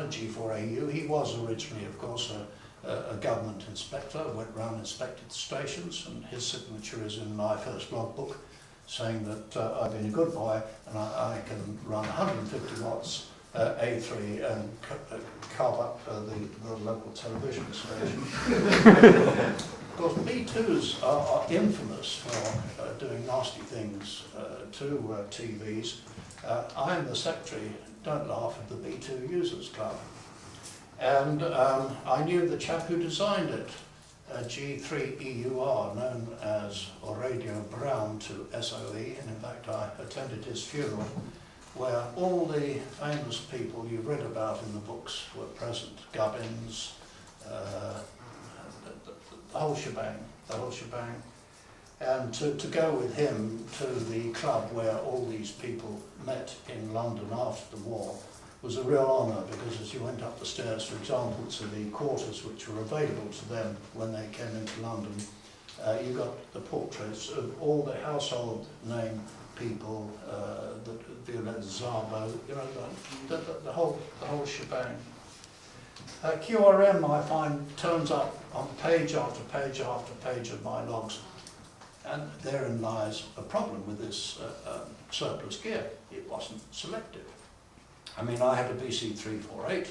G4AU. He was originally, of course, a government inspector, went round, inspected the stations, and his signature is in my first logbook, saying that I've been a good boy and I can run 150 watts A3 and carve up the local television station. Of course, B2s are infamous for doing nasty things to TVs. I am the secretary, don't laugh, of the B2 Users Club. And I knew the chap who designed it, G3EUR, known as Radio Brown to SOE, and in fact I attended his funeral, where all the famous people you read about in the books were present. Gubbins, the whole shebang, And to go with him to the club where all these people met in London after the war was a real honour, because as you went up the stairs, for example, to the quarters which were available to them when they came into London, you got the portraits of all the household name people, Violette Szabo, you know, the whole shebang. QRM, I find, turns up on page after page after page of my logs, and therein lies a problem with this surplus gear. It wasn't selective. I mean, I had a BC348,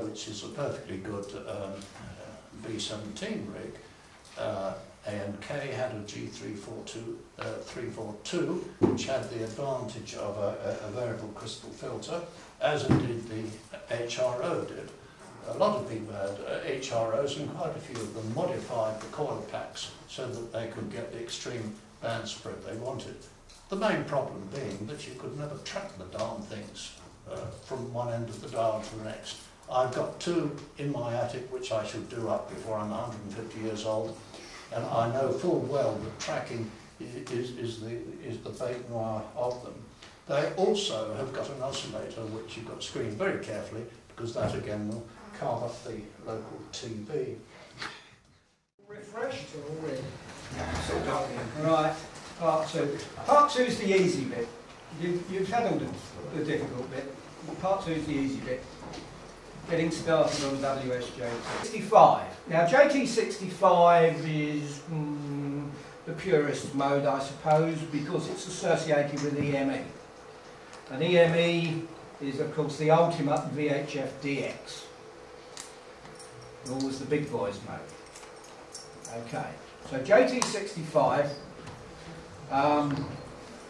which is a perfectly good B17 rig. A&K had a G342, which had the advantage of a variable crystal filter, as indeed the HRO did. A lot of people had HROs, and quite a few of them modified the coil packs so that they could get the extreme band spread they wanted. The main problem being that you could never track the darn things from one end of the dial to the next. I've got two in my attic which I should do up before I'm 150 years old, and I know full well that tracking is the bête noire of them. They also have got an oscillator which you've got to screen very carefully, because that again will carve up the local TV. Refreshed already? Right, part two. Part two is the easy bit. You've handled the difficult bit. Part two is the easy bit. Getting started on WSJT65. Now JT65 is the purest mode, I suppose, because it's associated with EME. And EME is, of course, the ultimate VHF DX. Always the big boys mode. Okay, so JT65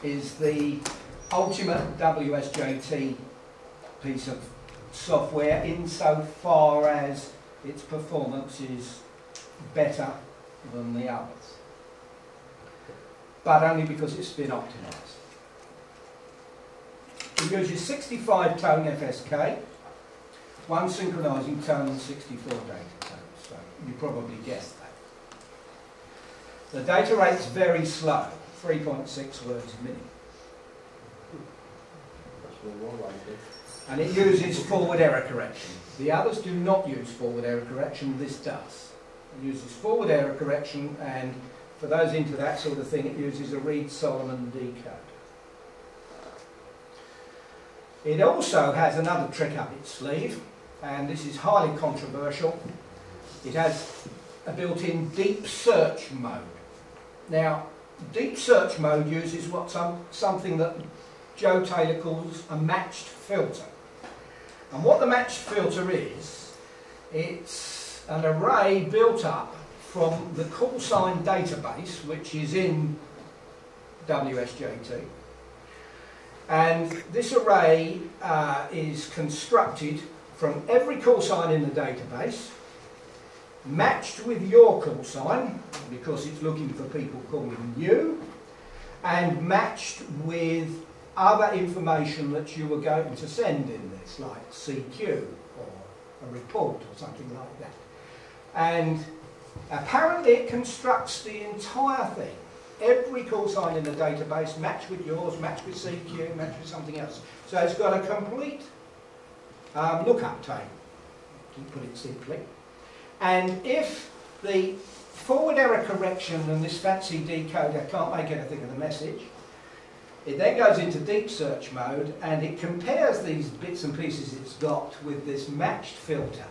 is the ultimate WSJT piece of software insofar as its performance is better than the others, but only because it's been optimised. It uses 65 tone FSK, one synchronising tone and 64 data tones, so you probably guessed that. The data rate's very slow, 3.6 words a minute. And it uses forward error correction. The others do not use forward error correction, this does. It uses forward error correction, and for those into that sort of thing, it uses a Reed-Solomon decode. It also has another trick up its sleeve, and this is highly controversial. It has a built-in deep search mode. Now, deep search mode uses something that Joe Taylor calls a matched filter. And what the matched filter is, it's an array built up from the call sign database, which is in WSJT. And this array is constructed from every call sign in the database, matched with your call sign, because it's looking for people calling you, and matched with other information that you were going to send in this, like CQ or a report or something like that. And apparently it constructs the entire thing. Every call sign in the database matched with yours, matched with CQ, matched with something else. So it's got a complete lookup table, to put it simply. And if the forward error correction and this fancy decoder can't make anything of the message, It then goes into deep search mode and it compares these bits and pieces it's got with this matched filter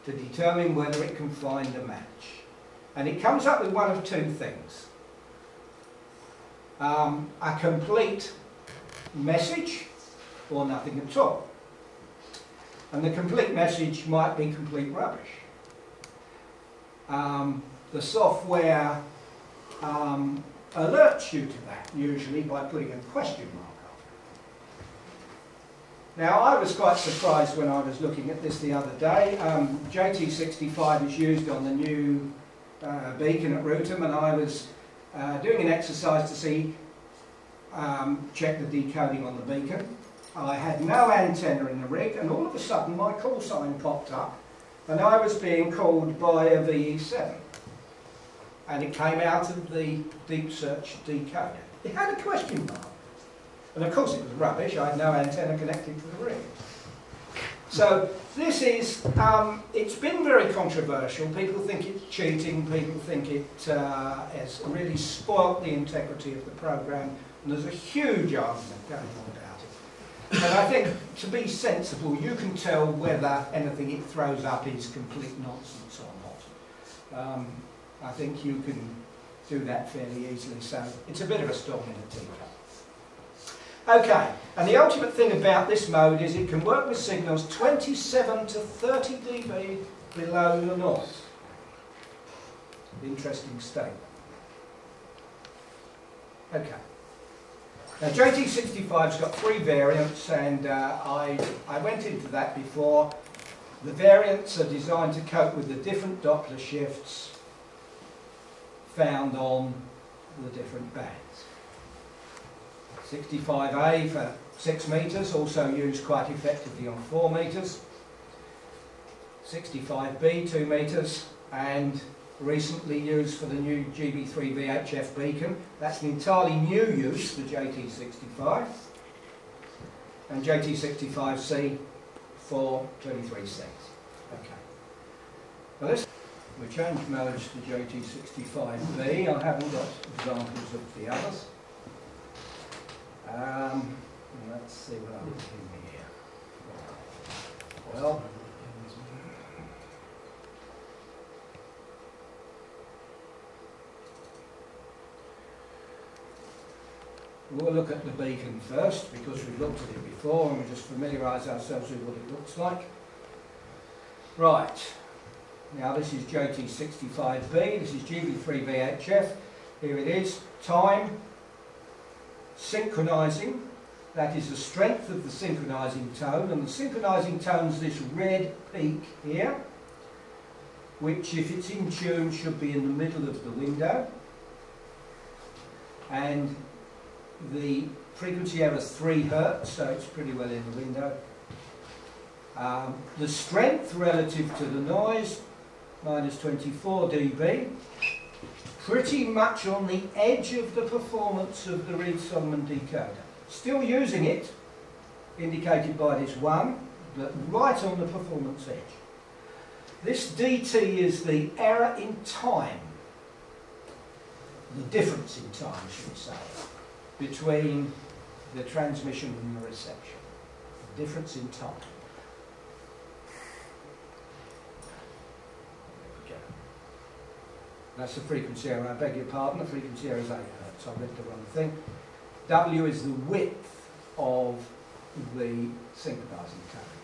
to determine whether it can find a match. And it comes up with one of two things. A complete message or nothing at all. And the complete message might be complete rubbish. The software alerts you to that, usually by putting a question mark after it. Now, I was quite surprised when I was looking at this the other day. JT65 is used on the new beacon at Rootham, and I was doing an exercise to see, check the decoding on the beacon. I had no antenna in the rig, and all of a sudden my call sign popped up, and I was being called by a VE7. And it came out of the deep search decoder. It had a question mark. And of course it was rubbish, I had no antenna connected to the rig. So this is, it's been very controversial. People think it's cheating, people think it has really spoilt the integrity of the program, and there's a huge argument going on about it. And I think, to be sensible, you can tell whether anything it throws up is complete nonsense or not. I think you can do that fairly easily, so it's a bit of a storm in a teacup. Okay, and the ultimate thing about this mode is it can work with signals 27 to 30 dB below the noise. Interesting statement. Okay. Now JT65's got 3 variants, and I went into that before. The variants are designed to cope with the different Doppler shifts found on the different bands. 65A for 6 metres, also used quite effectively on 4 metres. 65B, 2 metres, and recently used for the new GB3 VHF beacon. That's an entirely new use for JT65. And JT65C for 23 cents. Okay. Now this, we changed modes to JT65B. I haven't got examples of the others. Let's see what I'm doing here. Well, we'll look at the beacon first, because we've looked at it before and we just familiarise ourselves with what it looks like. Right. Now this is JT65B, this is GB3 VHF, here it is, time, synchronising, that is the strength of the synchronising tone, and the synchronising tone is this red peak here, which if it's in tune should be in the middle of the window, and the frequency error is 3 Hz, so it's pretty well in the window. The strength relative to the noise, minus 24 dB, pretty much on the edge of the performance of the Reed-Solomon decoder. Still using it, indicated by this 1, but right on the performance edge. This DT is the error in time, the difference in time, should we say, between the transmission and the reception. The difference in time. That's the frequency error, I beg your pardon, the frequency error is 8 Hz, I read the wrong thing. W is the width of the synchronising tone.